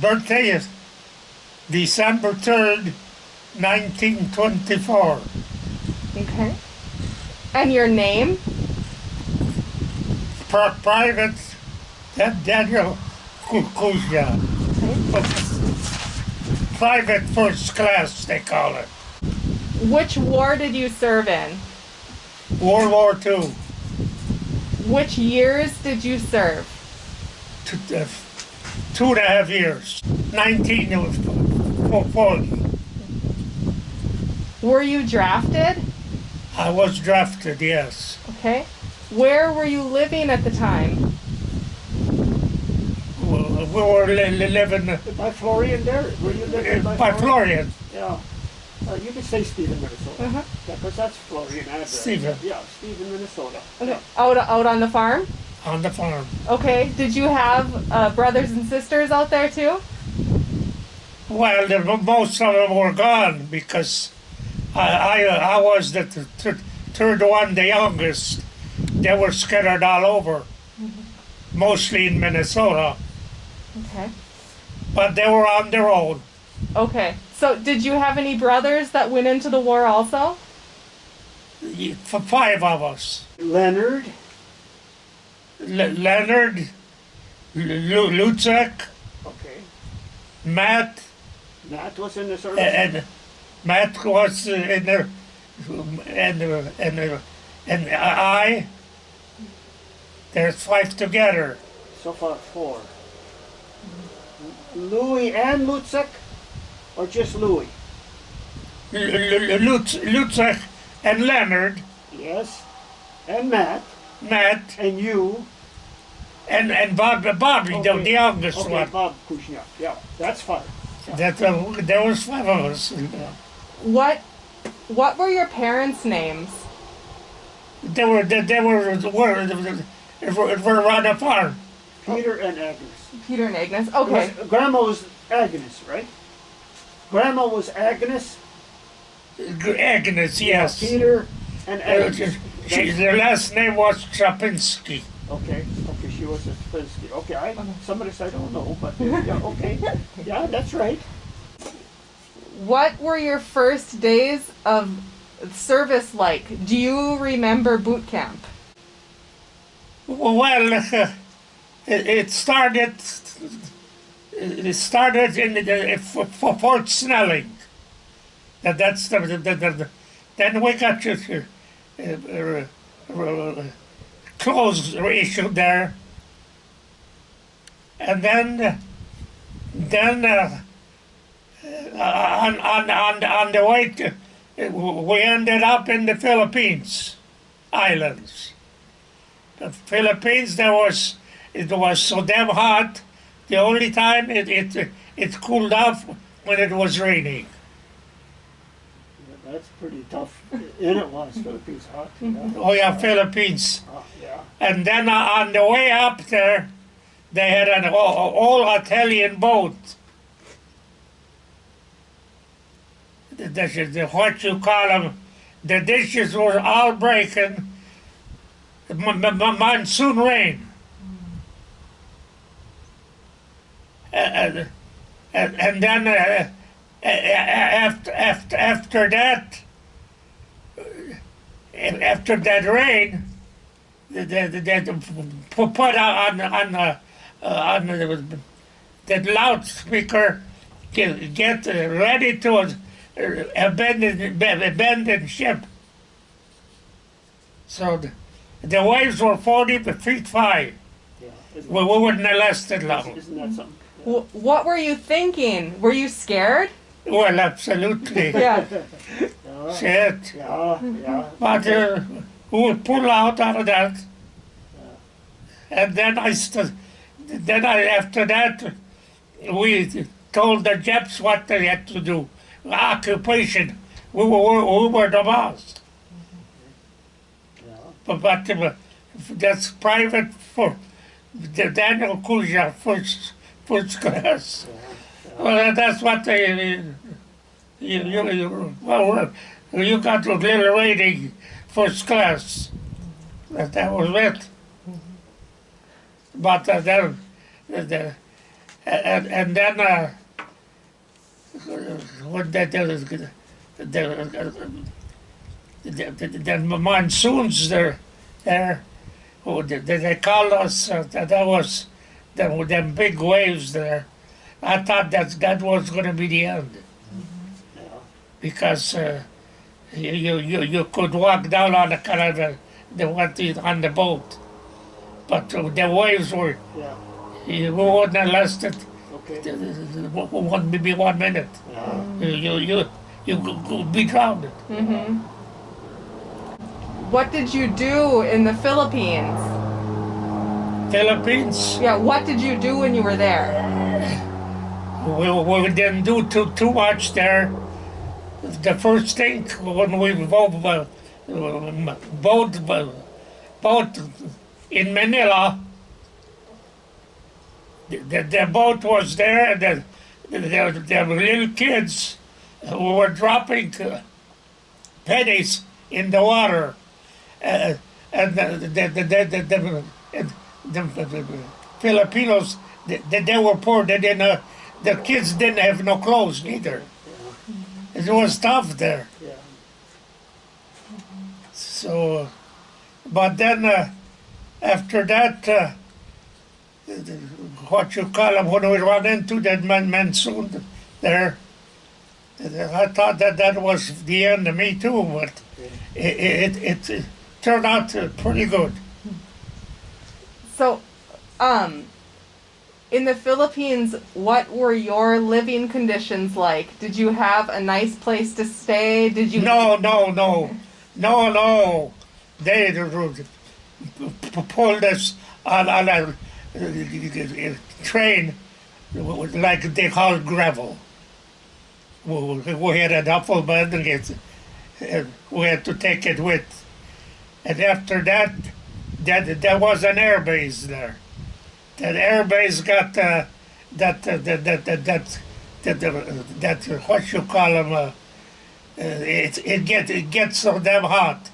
birthday is December 3rd, 1924. Okay. And your name? Private Daniel Kuznia. Okay. Private first class, they call it. Which war did you serve in? World War II. Which years did you serve? 2.5 years. 1940. Were you drafted? I was drafted, yes. Okay. Where were you living at the time? We were living By Florian there? Were you living by Florian. Yeah. You could say Stephen, Minnesota. Uh-huh. Yeah, because that's Florian address. Stephen. Yeah, Stephen, Minnesota. Okay. Yeah. Out on the farm? On the farm. Okay. Did you have brothers and sisters out there too? Well, most of them were gone because I was the third one, the youngest. They were scattered all over, mostly in Minnesota, Okay. but they were on their own. Okay. So did you have any brothers that went into the war also? For 5 of us. Leonard. Leonard, Lutzek, Okay. Matt, Matt was in the service. and Matt was in there, and I. There's 5 together. So far, 4. Louis and Lutzek? Or just Louis? Lutzek and Leonard, Yes. And Matt. Matt, And you. and Bobby, Okay. the youngest Okay, one. Bob Kuznia. Yeah, that's 5. There was 5 of us. What were your parents' names? They were around the farm. Peter and Agnes. Peter and Agnes. Okay. Grandma was Agnes, right? Grandma was Agnes. Agnes, yes. Peter and Agnes. Their last name was Trapinski. Okay, she was a Spinsky. Okay, some of this I don't know, but yeah, okay. Yeah, that's right. What were your first days of service like? Do you remember boot camp? Well, it started in Fort Snelling. That's then we got clothes issued there, and then on the way we ended up in the Philippines islands. The Philippines, it was so damn hot. The only time it cooled off when it was raining. Yeah, that's pretty tough. And it was Philippines hot. Yeah. Oh yeah, Philippines. Yeah. And then on the way up there, they had an old Italian boat. What you call them, the dishes were all breaking. Monsoon rain. And then after that rain, they put on the loudspeaker, get ready to abandon ship. So the waves were 40 feet 5. Yeah. We wouldn't have lasted long. Isn't that something? What were you thinking? Were you scared? Well, absolutely. Yeah. Shit. Yeah. But we would pull out of that. And then after that, we told the Japs what they had to do. Occupation. We were the boss. But that's private for the Daniel Kuznia first class. Well, that's what you got a little rating, first class. That was it. But and then when the monsoons there, they called us. That was them big waves there. I thought that was going to be the end, Yeah. because you could walk down on the kind of on the boat, but the waves were. Yeah. You wouldn't have lasted Okay. maybe 1 minute. Yeah. You could be drowned. What did you do in the Philippines? Philippines, Yeah, what did you do when you were there? we didn't do too much there. The first thing when we boat in Manila, the boat was there, and the little kids who were dropping pennies in the water, and the Filipinos, they were poor. They didn't. The kids didn't have no clothes either. It was tough there. Yeah. So, but then after that, what you call them, when we run into that monsoon there, I thought that was the end of me too, but it turned out pretty good. So, in the Philippines, what were your living conditions like? Did you have a nice place to stay? Did you? No. They pulled us on a train like they call gravel. We had a duffel bag, and we had to take it with. And after that, there was an air base there. That air base got that what you call them. It gets so damn hot.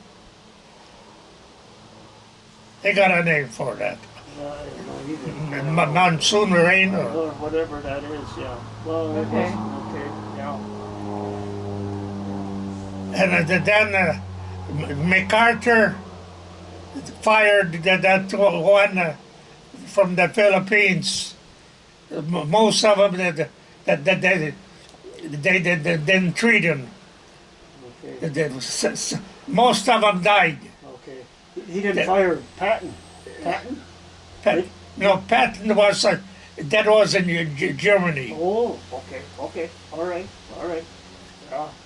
They got a name for that. I don't know either. Monsoon rain or Or whatever that is, yeah. Well, it Okay. wasn't okay, yeah. and then MacArthur fired that one from the Philippines. Most of them they didn't treat him. Okay. Most of them died. Okay. He didn't fire Patton. Patton? Pat, no, Patton was that was in Germany. Oh, okay, okay. All right.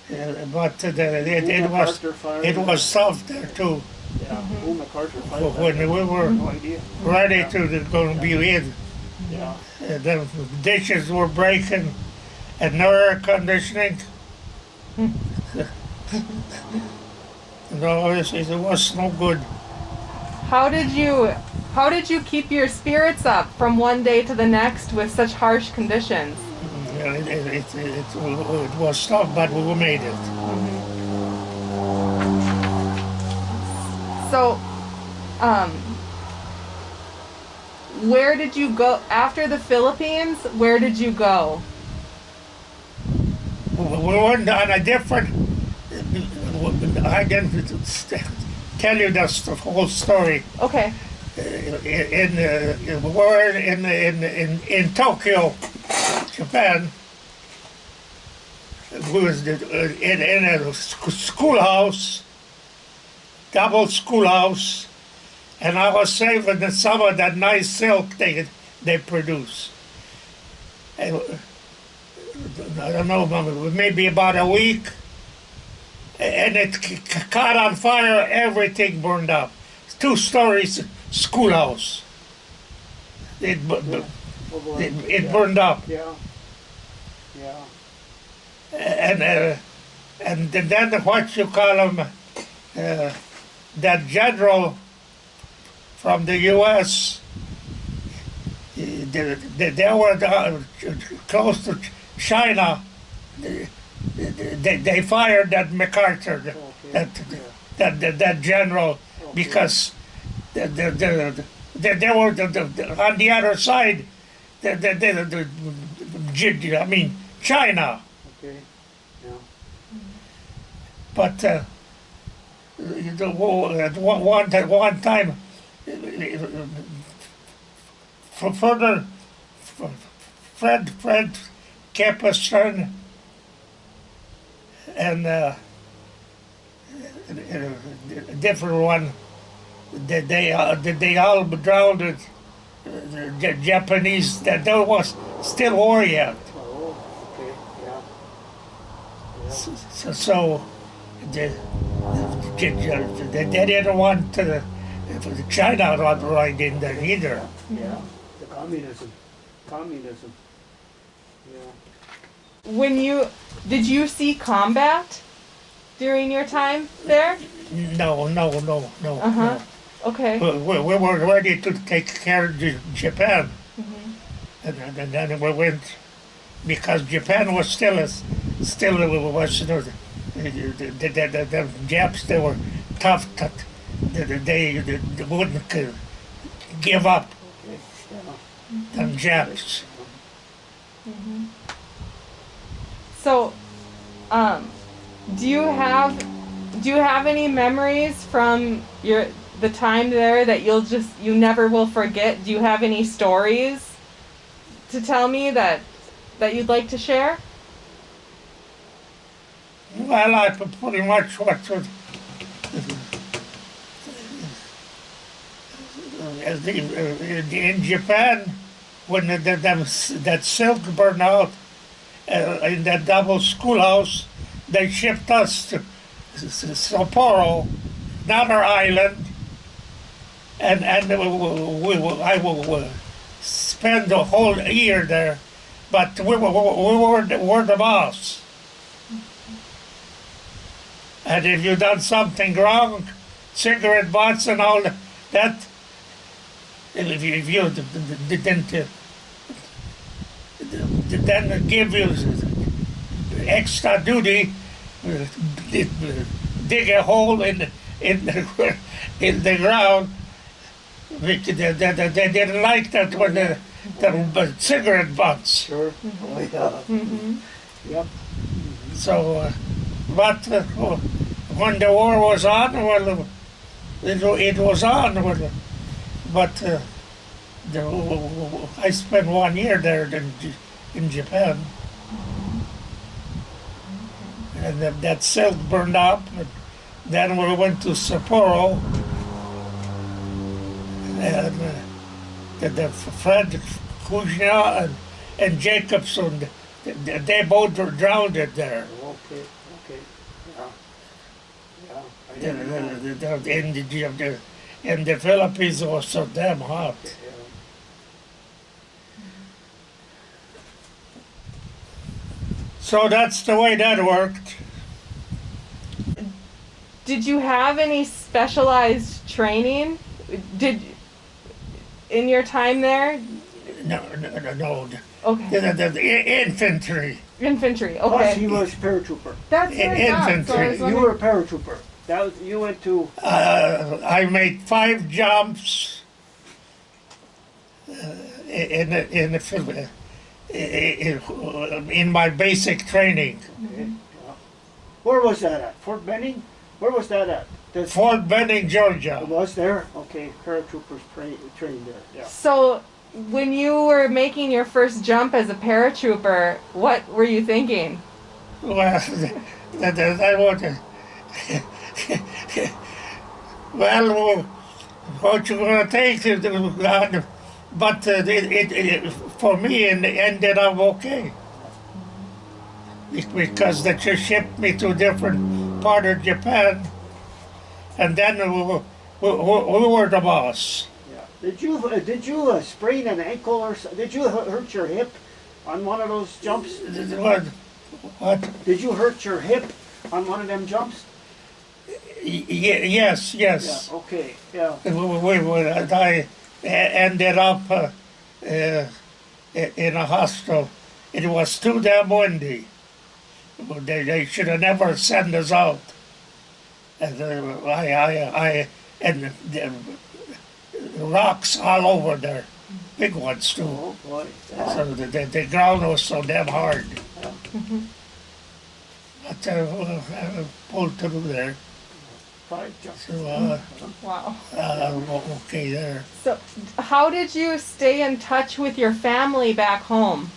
Yeah. But MacArthur it was soft there too. Yeah. Oh, MacArthur fired When we were no idea. ready to go and be in, Yeah. the dishes were breaking, and no air conditioning. No, it was no good. How did you keep your spirits up from one day to the next with such harsh conditions? It was tough, but we made it. So, where did you go after the Philippines? Where did you go? We went on a different. I didn't tell you the whole story. Okay. We were in Tokyo, Japan. We was in a schoolhouse, double schoolhouse, and I was saving some of that nice silk they produce. And I don't know, maybe about a week, and it caught on fire. Everything burned up. 2 stories schoolhouse. It burned up. Yeah. Yeah. And then what you call him, that general from the U.S. They were close to China. They fired that MacArthur, that general, because they were on the other side. I mean, China. Okay. Yeah. But at one time, for further, Fred kept us trying, and a different one. They all drowned. The Japanese that there was still war yet. Oh, okay. Yeah. Yeah. So they didn't want China right in there either. Yeah. The communism. Yeah. Did you see combat during your time there? No. Uh-huh. Okay. We were ready to take care of Japan, and then we went because Japan was still was the Japs. They were tough. They wouldn't give up. Okay. Yeah. Them Japs. So, do you have any memories from the time there that you never will forget? Do you have any stories to tell me that you'd like to share? Well, I pretty much in Japan when that silk burned out in that double schoolhouse, they shipped us to Sapporo, another island, and I will spend the whole year there, but we were the boss. And if you done something wrong, cigarette butts and all that, if you didn't then give you extra duty, dig a hole in the ground. They didn't like that when the cigarette butts. Sure. Oh, yeah. Yep. So, but when the war was on, well, it was on. Well, but I spent 1 year there in Japan, and that silk burned up. And then we went to Sapporo, and the Fred, Kuznia, and Jacobson, they both were drowned there. Okay. Yeah. Yeah. I didn't know. In the Philippines, it was so damn hot. Yeah. So that's the way that worked. Did you have any specialized training? In your time there? No. Okay. The infantry. Infantry. Plus, Okay. he was paratrooper. That's what I thought, so I was You wondering- were a paratrooper. You went to. I made 5 jumps in my basic training. Okay. Yeah. Where was that at? Fort Benning? Where was that at? Fort Benning, Georgia. It was there? Okay, paratroopers trained there. Yeah. So, when you were making your first jump as a paratrooper, what were you thinking? Well, I want to. Well, what you gonna take? But for me, it ended up okay because they just shipped me to a different part of Japan, and then we were the boss. Yeah. Did you sprain an ankle or did you hurt your hip on one of those jumps? What? Did you hurt your hip on one of them jumps? Yes. Yeah. Okay. Yeah. I ended up in a hospital. It was too damn windy. They should have never sent us out. And and the rocks all over there. big ones too. Oh boy. Yeah. So the ground was so damn hard. But I pulled through there. Five jumps. So, Wow. okay there. So, how did you stay in touch with your family back home?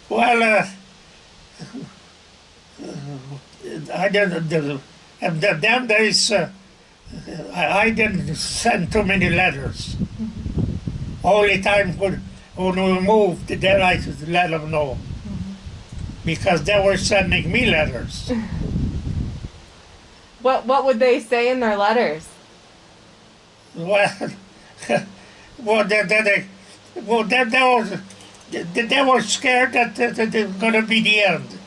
Well, I didn't. Them days, I didn't send too many letters. Only time when we moved, then I let them know, because they were sending me letters. What would they say in their letters? Well, they were scared that it was going to be the end.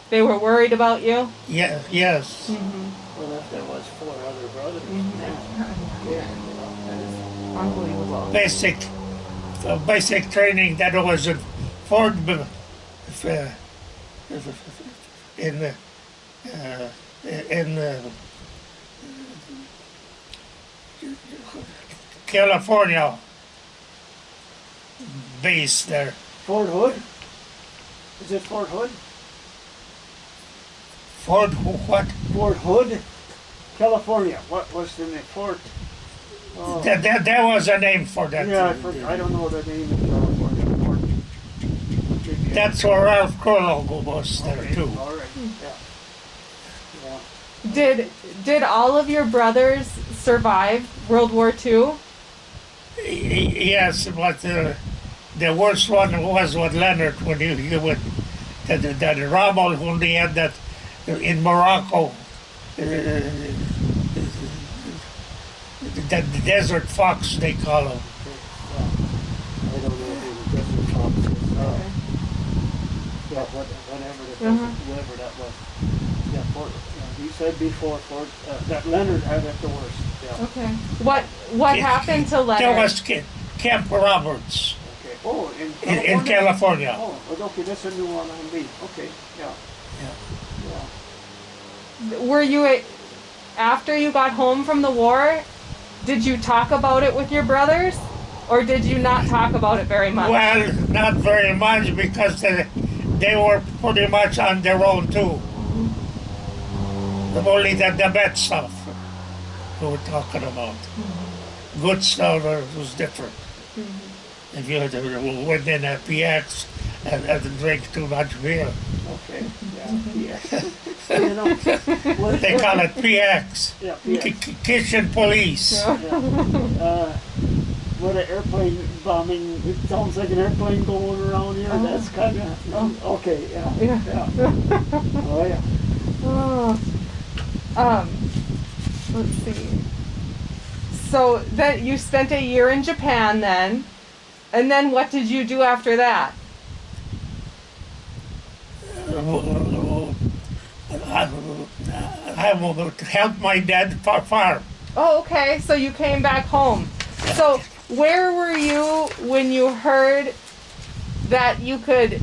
They were worried about you? Yeah, yes. Well, if there was 4 other brothers. Unbelievable. Basic training that was in Fort in California base there. Fort Hood? Is it Fort Hood? Fort what? Fort Hood, California. What was the name? Fort. Oh. There was a name for that. Yeah, I don't know the name of California. Fort. That's where Ralph Curlow was there Okay, too. all right. Yeah. Did all of your brothers survive World War II? Yes, but the worst one was with Leonard when he would that Rommel when he had that in Morocco. The desert fox they call him. I don't know who the Desert Fox is. Yeah, whoever that was. Yeah, Fort. He said before Fort that Leonard had it the worst. Yeah. Okay. What happened to Leonard? There was Camp Roberts Okay. Oh, in California. in California. Oh, okay. That's a new one on me. Okay. Yeah. Yeah. Were you after you got home from the war? Did you talk about it with your brothers, or did you not talk about it very much? Well, not very much because they were pretty much on their own too. Only the bad stuff we were talking about. Good stuff was different. If you went in a PX and drink too much beer. Okay. Yeah. You know, They call it PX. Yeah, PX. Kitchen Police. What an airplane bombing, it sounds like an airplane going around here. That's kind of, okay, yeah. Oh, yeah. Let's see. So then you spent a year in Japan then, and then what did you do after that? I helped my dad farm. Oh, okay. So you came back home. So where were you when you heard that you could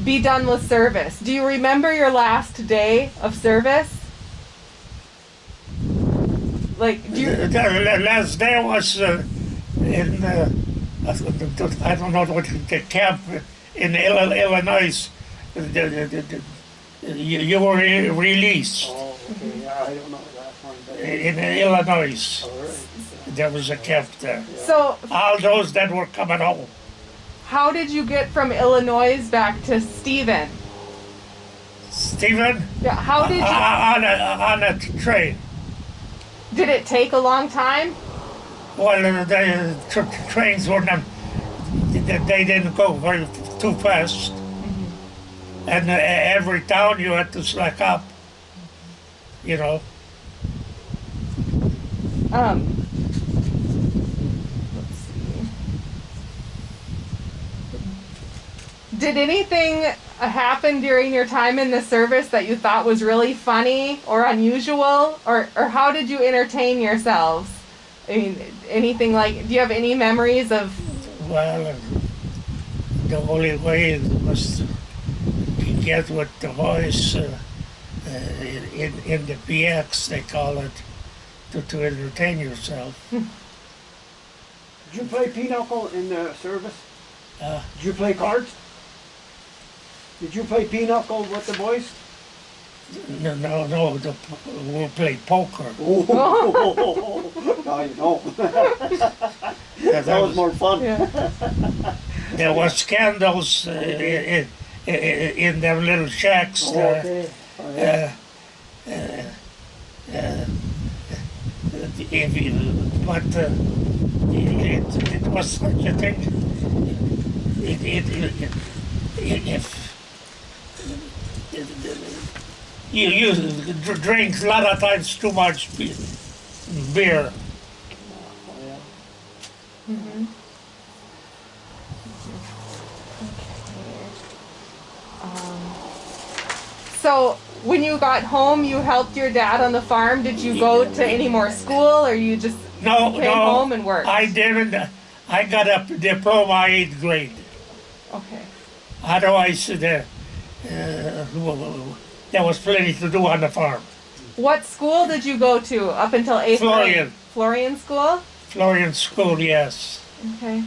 be done with service? Do you remember your last day of service? Like, do you... The last day was in, I don't know what the camp in Illinois. You were released Oh, okay, yeah, I don't know that one. But in Illinois. all right. There was a camp there. So All those that were coming home. how did you get from Illinois back to Stephen? Stephen, Yeah, how did you... on a train. Did it take a long time? Well, the trains were not, they didn't go very too fast. And every town you had to slack up, you know. Let's see. Did anything happen during your time in the service that you thought was really funny or unusual? Or how did you entertain yourselves? I mean, anything like, do you have any memories of... Well, the only way was to get with the voice in the PX, they call it, to entertain yourself. Did you play pinochle in the service? Uh, Did you play cards? Did you play pinochle with the boys? no, we played poker. Oh, now you know. Yeah, That was more fun. Yeah. There was candles in them little shacks there. Okay. Oh, yeah. It was such a thing. If you drink a lot of times too much beer. Oh, yeah. Mm-hmm. So when you got home, you helped your dad on the farm. Did you go to any more school, or you just came home and worked? I didn't. I got a diploma 8th grade. Okay. Otherwise, there was plenty to do on the farm. What school did you go to up until 8th Florian. grade? Florian school? Florian School, yes. Okay.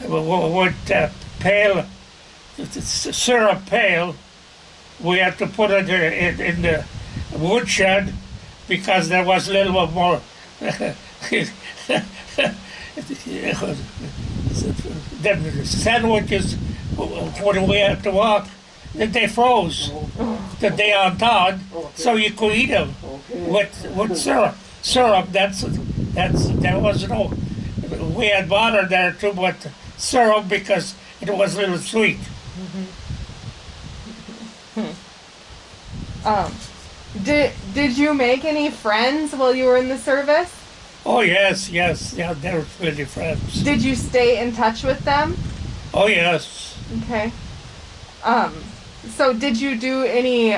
With pail, syrup pail, we had to put it in the woodshed because there was a little bit more. Them sandwiches, when we had to walk, they froze the day on Todd, so you could eat them with syrup. Syrup, there was no. We had water there too, but syrup because it was a little sweet. Did you make any friends while you were in the service? Oh yes, yeah, they were really friends. Did you stay in touch with them? Oh yes. Okay. So did you do any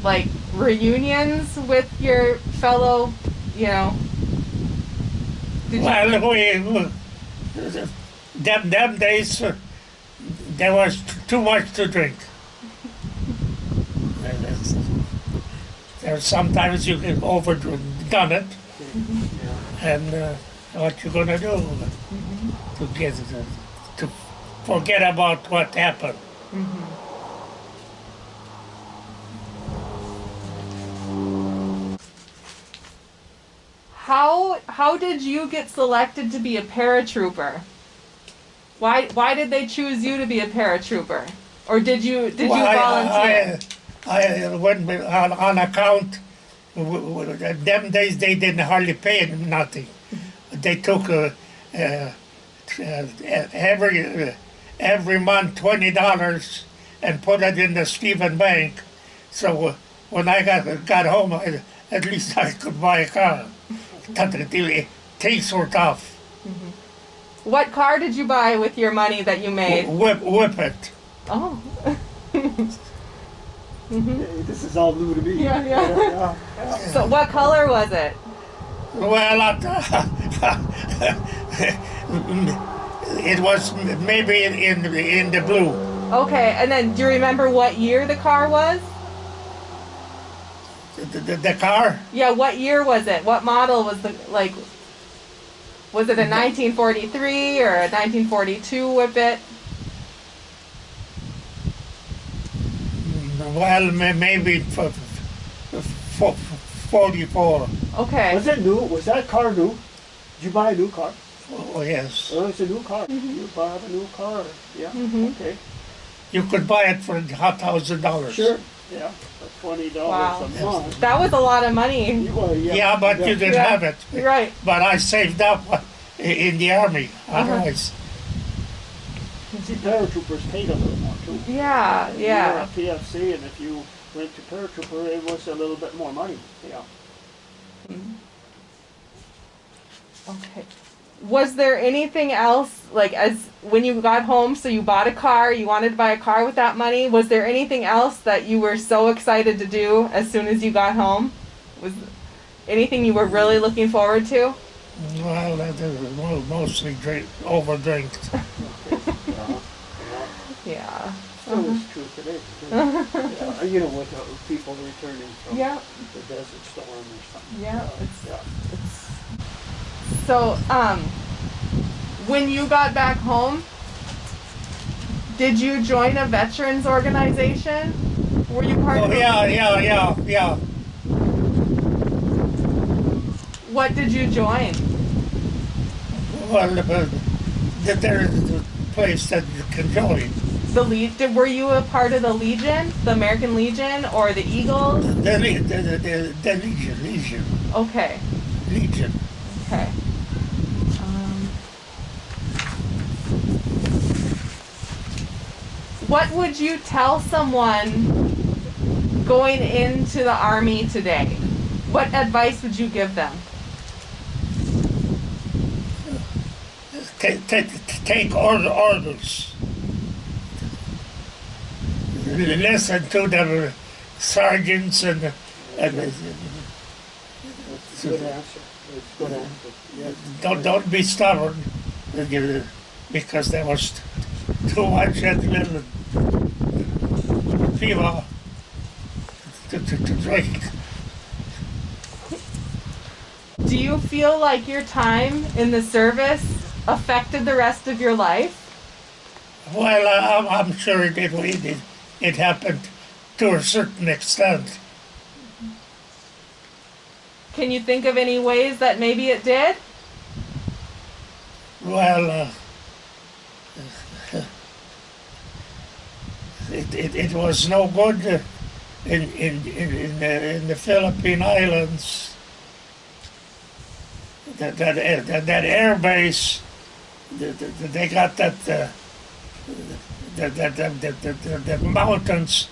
like reunions with your fellow, you know? Well, them days, there was too much to drink. There sometimes you get overdone it, and what you gonna do to forget about what happened? How did you get selected to be a paratrooper? Why did they choose you to be a paratrooper? Or did you volunteer? I went on account. Them days they didn't hardly pay nothing. They took every month $20 and put it in the Stephen Bank. So when I got home, at least I could buy a car. Things were tough. What car did you buy with your money that you made? Whip it. Oh. Hey, this is all new to me. Yeah. So what color was it? Well, it was maybe in the blue. Okay, and then do you remember what year the car was? The car? Yeah, what year was it? What model was was it a 1943 or a 1942 Whippet? Well, maybe 44. Okay. Was it new? Was that car new? Did you buy a new car? Oh, yes. Oh, it's a new car. You bought a new car. Yeah. Okay. You could buy it for $1,000. Sure. Yeah. For $20 Wow. a month. That was a lot of money. Well, Yeah, but you didn't have it. Right. But I saved up in the Army. Otherwise, See, paratroopers paid a little more too. Yeah, You were yeah. a PFC, and if you went to paratrooper, it was a little bit more money. Yeah. Okay. Was there anything else, like as when you got home, so you bought a car, you wanted to buy a car with that money, was there anything else that you were so excited to do as soon as you got home? Was anything you were really looking forward to? well, that is mostly overdrinked. Yeah. Still is true today. Yeah, you know, with the people returning from Yeah. the desert storm or something. Yeah. Yeah. So, When you got back home, did you join a veterans organization? Were you part of it? Yeah. What did you join? Well, there's a place that you can join. Were you a part of the Legion, the American Legion, or the Eagles? The Legion. Okay. Legion. Okay. What would you tell someone going into the Army today? What advice would you give them? Take orders. Listen to the sergeants and That's a good answer. That's a good answer. Yes. don't be stubborn because there was too much adrenaline fever to drink. Do you feel like your time in the service affected the rest of your life? Well, I'm sure it happened to a certain extent. Can you think of any ways that maybe it did? Well, it was no good in the Philippine Islands. That air base, they got the mountains,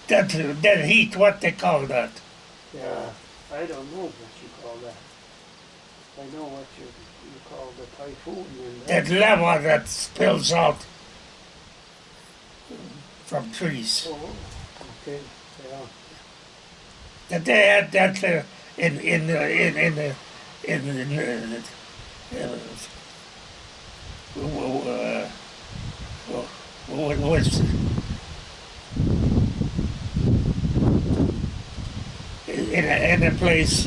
that heat. What they call that? Yeah, I don't know what you call that. I know what you call the typhoon. That lava that spills out from trees. Oh, okay, yeah. That they had that in was in a place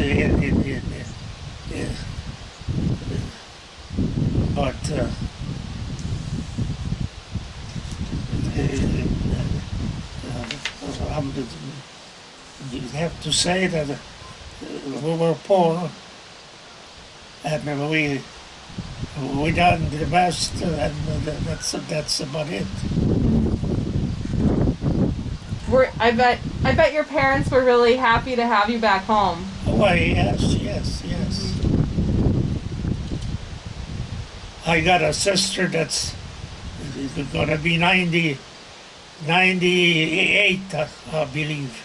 but you have to say that we were poor and we done the best and that's about it. I bet your parents were really happy to have you back home. Why, yes. I got a sister that's gonna be 98, I believe.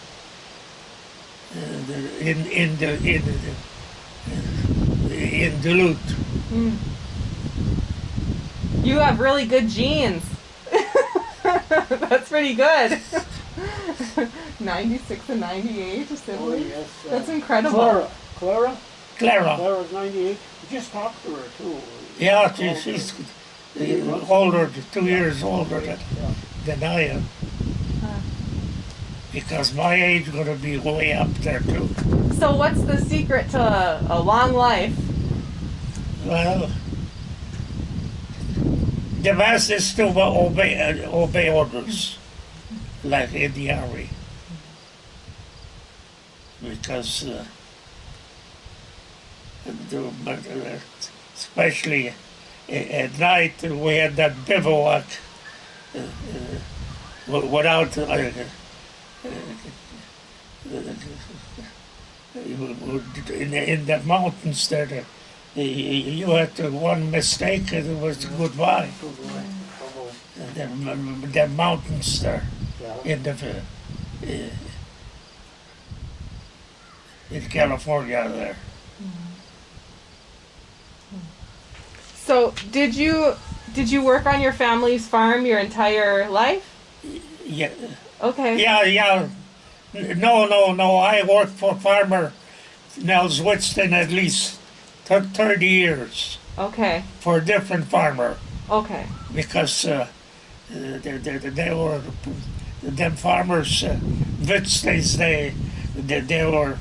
In Duluth. Mm. You have really good genes. That's pretty good. 96 and 98 siblings. Oh, yes, That's incredible. Clara? Clara. Clara's 98. You just talked to her too. Yeah, she's older, 2 years older than I am. Because my age is going to be way up there too. So what's the secret to a long life? Well, the best is to obey orders, like in the army. Because especially at night we had that bivouac without in the mountains there. You had one mistake and it was goodbye. The mountains there in California there. So did you work on your family's farm your entire life? Yeah. Okay. Yeah. No. I worked for farmer Nels Whitston at least 30 years. Okay. For a different farmer. Okay. Because they were them farmers, Whitstons, they were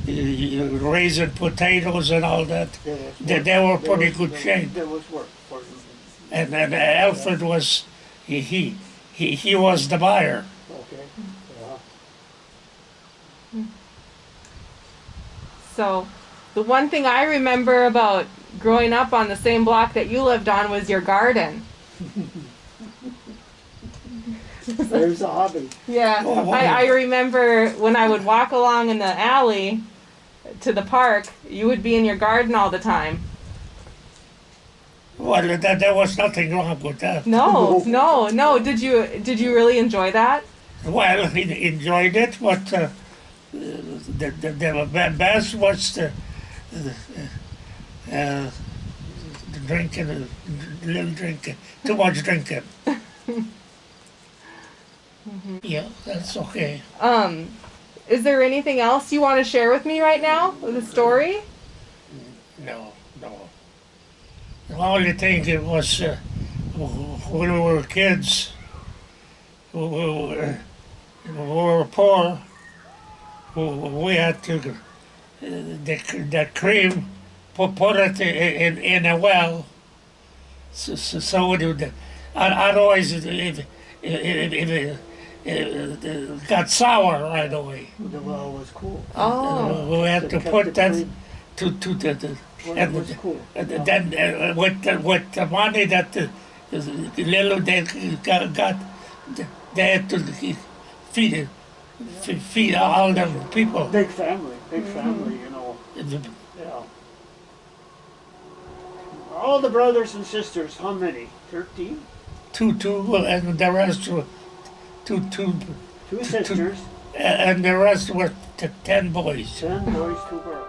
raising potatoes and all that. They were pretty good shape. There was work for them. And then Alfred was, he was the buyer. Okay. So, the one thing I remember about growing up on the same block that you lived on was your garden. There's a hobby. Yeah, Oh, wow. I remember when I would walk along in the alley to the park, you would be in your garden all the time. Well, there was nothing wrong with that. No. Did you really enjoy that? Well, he enjoyed it, but the best was the drinking, little drinking, too much drinking. Yeah, that's okay. Is there anything else you want to share with me right now? The story? No. The only thing it was when we were kids, we were poor. We had to the cream put it in a well. So we did. Otherwise, it got sour right away. The well was cool. Oh. We had to Kept put it that clean. to the Well, it was cool. then with the money that the little they got, they had to feed all the people. Big family, you know. Yeah. All the brothers and sisters, how many? 13? Two, and the rest were two, Two sisters, and the rest were 10 boys. 10 boys, 2 girls.